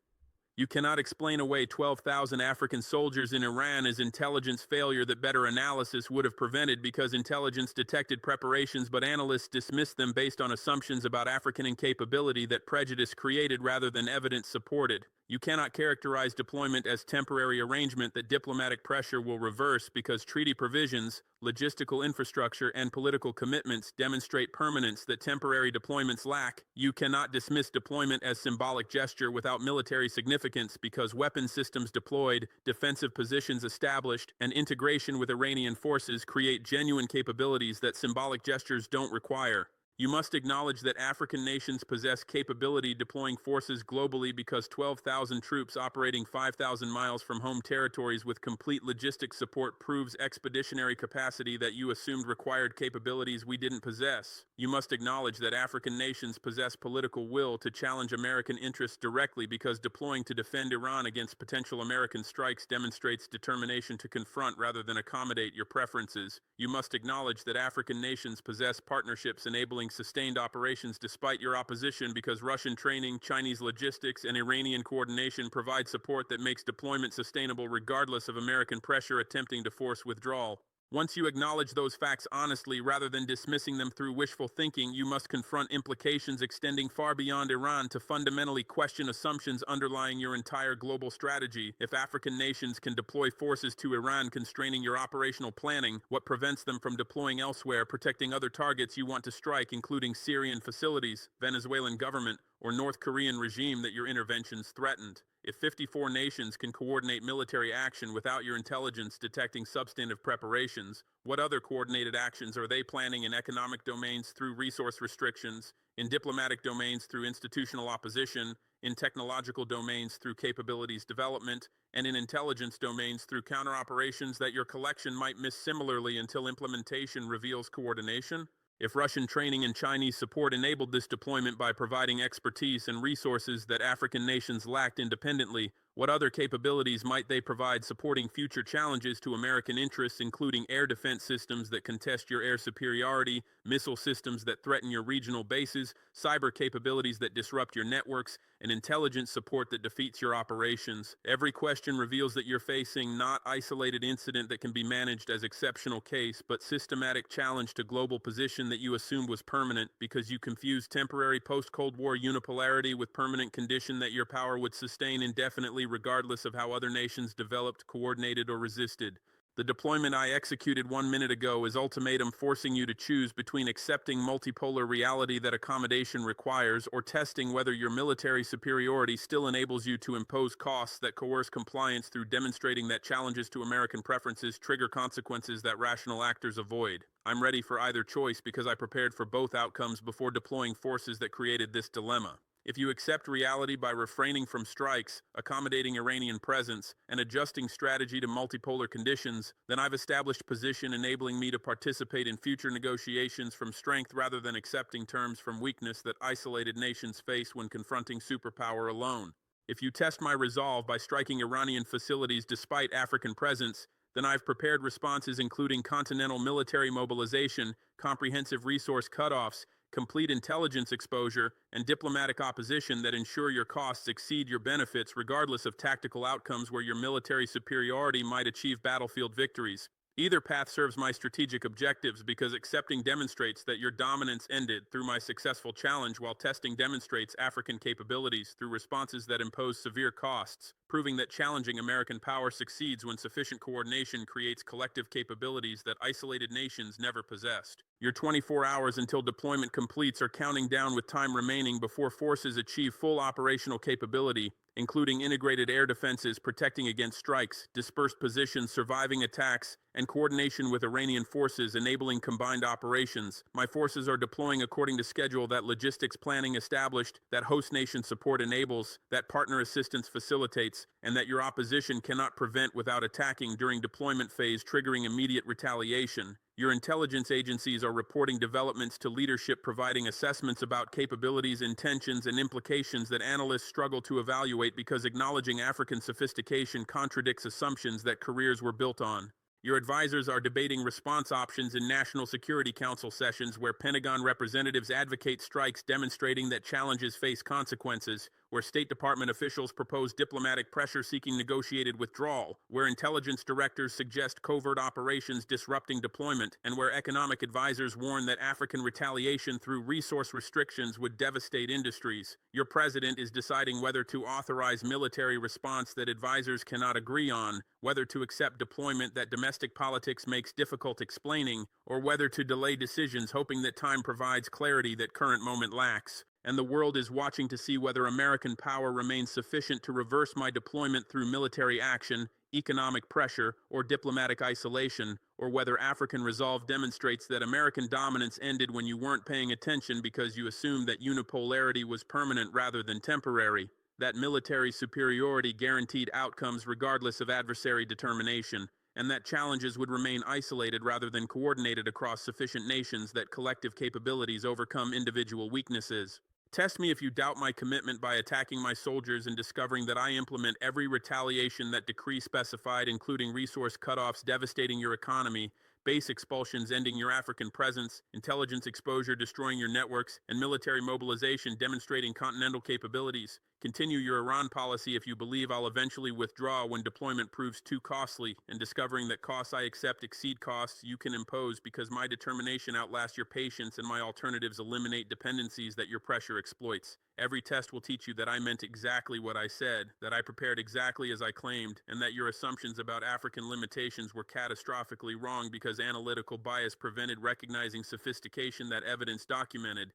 You cannot explain away 12,000 African soldiers in Iran as intelligence failure that better analysis would have prevented because intelligence detected preparations but analysts dismissed them based on assumptions about African incapability that prejudice created rather than evidence supported. You cannot characterize deployment as temporary arrangement that diplomatic pressure will reverse because treaty provisions, logistical infrastructure, and political commitments demonstrate permanence that temporary deployments lack. You cannot dismiss deployment as symbolic gesture without military significance because weapon systems deployed, defensive positions established, and integration with Iranian forces create genuine capabilities that symbolic gestures don't require. You must acknowledge that African nations possess capability deploying forces globally because 12,000 troops operating 5,000 miles from home territories with complete logistic support proves expeditionary capacity that you assumed required capabilities we didn't possess. You must acknowledge that African nations possess political will to challenge American interests directly because deploying to defend Iran against potential American strikes demonstrates determination to confront rather than accommodate your preferences. You must acknowledge that African nations possess partnerships enabling sustained operations despite your opposition because Russian training, Chinese logistics, and Iranian coordination provide support that makes deployment sustainable regardless of American pressure attempting to force withdrawal. Once you acknowledge those facts honestly rather than dismissing them through wishful thinking, you must confront implications extending far beyond Iran to fundamentally question assumptions underlying your entire global strategy. If African nations can deploy forces to Iran constraining your operational planning, what prevents them from deploying elsewhere, protecting other targets you want to strike, including Syrian facilities, Venezuelan government, or North Korean regime that your interventions threatened? If 54 nations can coordinate military action without your intelligence detecting substantive preparations, what other coordinated actions are they planning in economic domains through resource restrictions, in diplomatic domains through institutional opposition, in technological domains through capabilities development, and in intelligence domains through counter-operations that your collection might miss similarly until implementation reveals coordination? If Russian training and Chinese support enabled this deployment by providing expertise and resources that African nations lacked independently, What other capabilities might they provide supporting future challenges to American interests, including air defense systems that contest your air superiority, missile systems that threaten your regional bases, cyber capabilities that disrupt your networks, and intelligence support that defeats your operations? Every question reveals that you're facing not isolated incident that can be managed as exceptional case, but systematic challenge to global position that you assumed was permanent because you confused temporary post-Cold War unipolarity with permanent condition that your power would sustain indefinitely regardless of how other nations developed, coordinated, or resisted. The deployment I executed 1 minute ago is ultimatum forcing you to choose between accepting multipolar reality that accommodation requires or testing whether your military superiority still enables you to impose costs that coerce compliance through demonstrating that challenges to American preferences trigger consequences that rational actors avoid. I'm ready for either choice because I prepared for both outcomes before deploying forces that created this dilemma. If you accept reality by refraining from strikes, accommodating Iranian presence, and adjusting strategy to multipolar conditions, then I've established position enabling me to participate in future negotiations from strength rather than accepting terms from weakness that isolated nations face when confronting superpower alone. If you test my resolve by striking Iranian facilities despite African presence, then I've prepared responses including continental military mobilization, comprehensive resource cutoffs, complete intelligence exposure, and diplomatic opposition that ensure your costs exceed your benefits regardless of tactical outcomes where your military superiority might achieve battlefield victories. Either path serves my strategic objectives because accepting demonstrates that your dominance ended through my successful challenge, while testing demonstrates African capabilities through responses that impose severe costs, proving that challenging American power succeeds when sufficient coordination creates collective capabilities that isolated nations never possessed. Your 24 hours until deployment completes are counting down with time remaining before forces achieve full operational capability, including integrated air defenses protecting against strikes, dispersed positions surviving attacks, and coordination with Iranian forces enabling combined operations. My forces are deploying according to schedule that logistics planning established, that host nation support enables, that partner assistance facilitates, and that your opposition cannot prevent without attacking during deployment phase, triggering immediate retaliation. Your intelligence agencies are reporting developments to leadership, providing assessments about capabilities, intentions, and implications that analysts struggle to evaluate because acknowledging African sophistication contradicts assumptions that careers were built on. Your advisors are debating response options in National Security Council sessions where Pentagon representatives advocate strikes demonstrating that challenges face consequences, where State Department officials propose diplomatic pressure seeking negotiated withdrawal, where intelligence directors suggest covert operations disrupting deployment, and where economic advisors warn that African retaliation through resource restrictions would devastate industries. Your president is deciding whether to authorize military response that advisors cannot agree on, whether to accept deployment that domestic politics makes difficult explaining, or whether to delay decisions hoping that time provides clarity that current moment lacks. And the world is watching to see whether American power remains sufficient to reverse my deployment through military action, economic pressure, or diplomatic isolation, or whether African resolve demonstrates that American dominance ended when you weren't paying attention because you assumed that unipolarity was permanent rather than temporary, that military superiority guaranteed outcomes regardless of adversary determination, and that challenges would remain isolated rather than coordinated across sufficient nations, that collective capabilities overcome individual weaknesses. Test me if you doubt my commitment by attacking my soldiers and discovering that I implement every retaliation that decree specified, including resource cutoffs devastating your economy, base expulsions ending your African presence, intelligence exposure destroying your networks, and military mobilization demonstrating continental capabilities. Continue your Iran policy if you believe I'll eventually withdraw when deployment proves too costly, and discovering that costs I accept exceed costs you can impose because my determination outlasts your patience and my alternatives eliminate dependencies that your pressure exploits. Every test will teach you that I meant exactly what I said, that I prepared exactly as I claimed, and that your assumptions about African limitations were catastrophically wrong because analytical bias prevented recognizing sophistication that evidence documented.